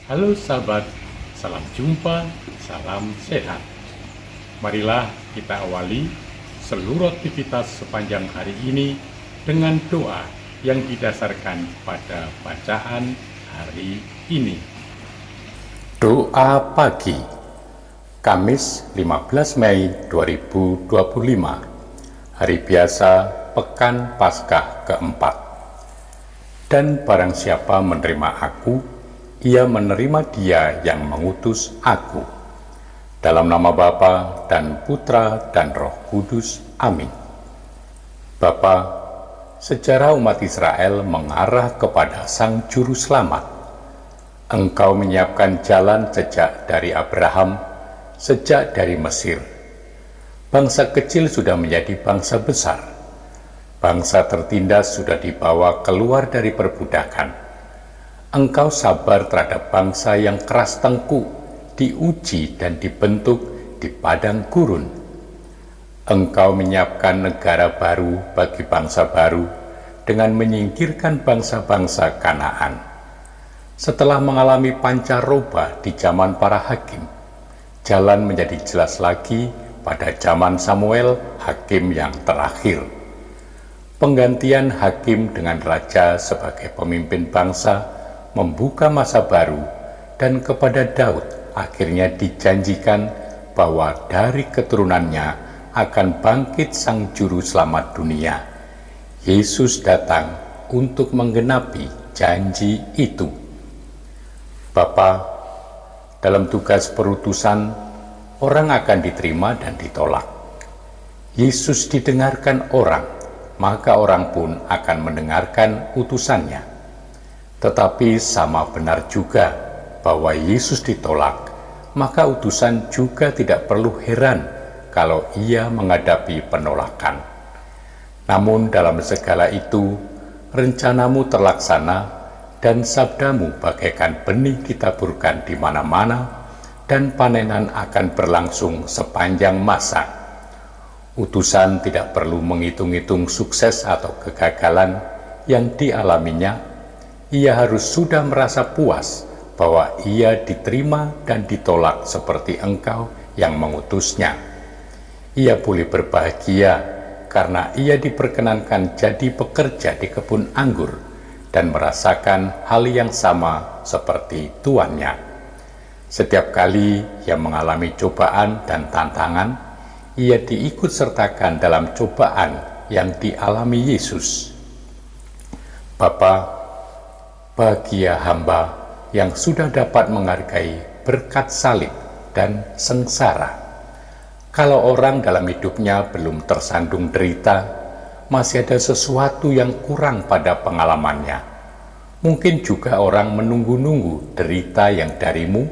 Halo sahabat, salam jumpa, salam sehat. Marilah kita awali seluruh aktivitas sepanjang hari ini dengan doa yang didasarkan pada bacaan hari ini. Doa pagi, Kamis 15 Mei 2025, hari biasa Pekan Paskah keempat. Dan barang siapa menerima aku, ia menerima Dia yang mengutus aku. Dalam nama Bapa dan Putra dan Roh Kudus. Amin. Bapa, sejarah umat Israel mengarah kepada Sang Juru Selamat. Engkau menyiapkan jalan sejak dari Abraham, sejak dari Mesir. Bangsa kecil sudah menjadi bangsa besar. Bangsa tertindas sudah dibawa keluar dari perbudakan. Engkau sabar terhadap bangsa yang keras tengkuk, diuji dan dibentuk di padang gurun. Engkau menyiapkan negara baru bagi bangsa baru dengan menyingkirkan bangsa-bangsa Kanaan. Setelah mengalami pancaroba di zaman para hakim, jalan menjadi jelas lagi pada zaman Samuel, hakim yang terakhir. Penggantian hakim dengan raja sebagai pemimpin bangsa membuka masa baru, dan kepada Daud akhirnya dijanjikan bahwa dari keturunannya akan bangkit Sang Juru Selamat dunia. Yesus datang untuk menggenapi janji itu. Bapa, dalam tugas perutusan, orang akan diterima dan ditolak. Yesus didengarkan orang, maka orang pun akan mendengarkan utusannya. Tetapi sama benar juga bahwa Yesus ditolak, maka utusan juga tidak perlu heran kalau ia menghadapi penolakan. Namun dalam segala itu, rencanamu terlaksana dan sabdamu bagaikan benih ditaburkan di mana-mana, dan panenan akan berlangsung sepanjang masa. Utusan tidak perlu menghitung-hitung sukses atau kegagalan yang dialaminya. Ia harus sudah merasa puas bahwa ia diterima dan ditolak seperti engkau yang mengutusnya. Ia boleh berbahagia karena ia diperkenankan jadi pekerja di kebun anggur dan merasakan hal yang sama seperti tuannya. Setiap kali ia mengalami cobaan dan tantangan, ia diikut sertakan dalam cobaan yang dialami Yesus. Bapa, bahagia hamba yang sudah dapat menghargai berkat salib dan sengsara. Kalau orang dalam hidupnya belum tersandung derita, masih ada sesuatu yang kurang pada pengalamannya. Mungkin juga orang menunggu-nunggu derita yang darimu,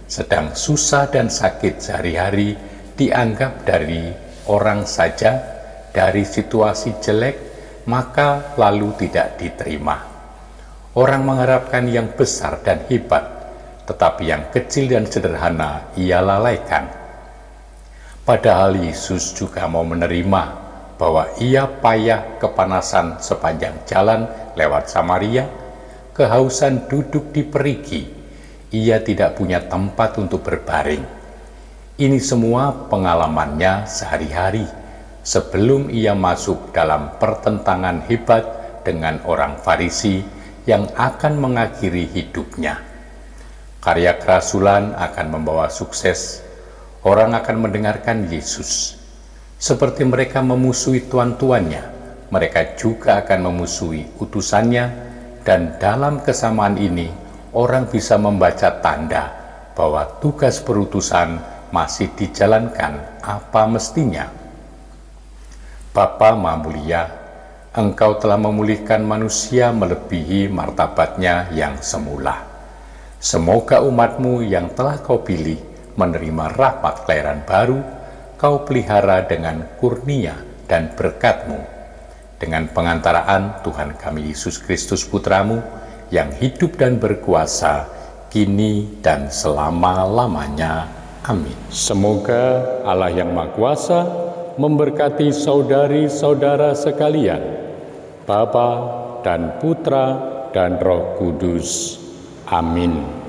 sedang susah dan sakit sehari-hari dianggap dari orang saja, dari situasi jelek, maka lalu tidak diterima. Orang mengharapkan yang besar dan hebat, tetapi yang kecil dan sederhana ia lalaikan. Padahal Yesus juga mau menerima bahwa ia payah kepanasan sepanjang jalan lewat Samaria, kehausan duduk di perigi, ia tidak punya tempat untuk berbaring. Ini semua pengalamannya sehari-hari sebelum ia masuk dalam pertentangan hebat dengan orang Farisi yang akan mengakhiri hidupnya. Karya kerasulan akan membawa sukses. Orang akan mendengarkan Yesus. Seperti mereka memusuhi tuan-tuannya, mereka juga akan memusuhi utusannya, dan dalam kesamaan ini, orang bisa membaca tanda bahwa tugas perutusan masih dijalankan apa mestinya. Bapa Maha Mulia, Engkau telah memulihkan manusia melebihi martabatnya yang semula. Semoga umat-Mu yang telah Kau pilih menerima rahmat kelahiran baru, Kau pelihara dengan kurnia dan berkat-Mu. Dengan pengantaraan Tuhan kami Yesus Kristus Putra-Mu, yang hidup dan berkuasa, kini dan selama-lamanya. Amin. Semoga Allah yang Maha Kuasa memberkati saudari-saudara sekalian, Bapa dan Putra dan Roh Kudus. Amin.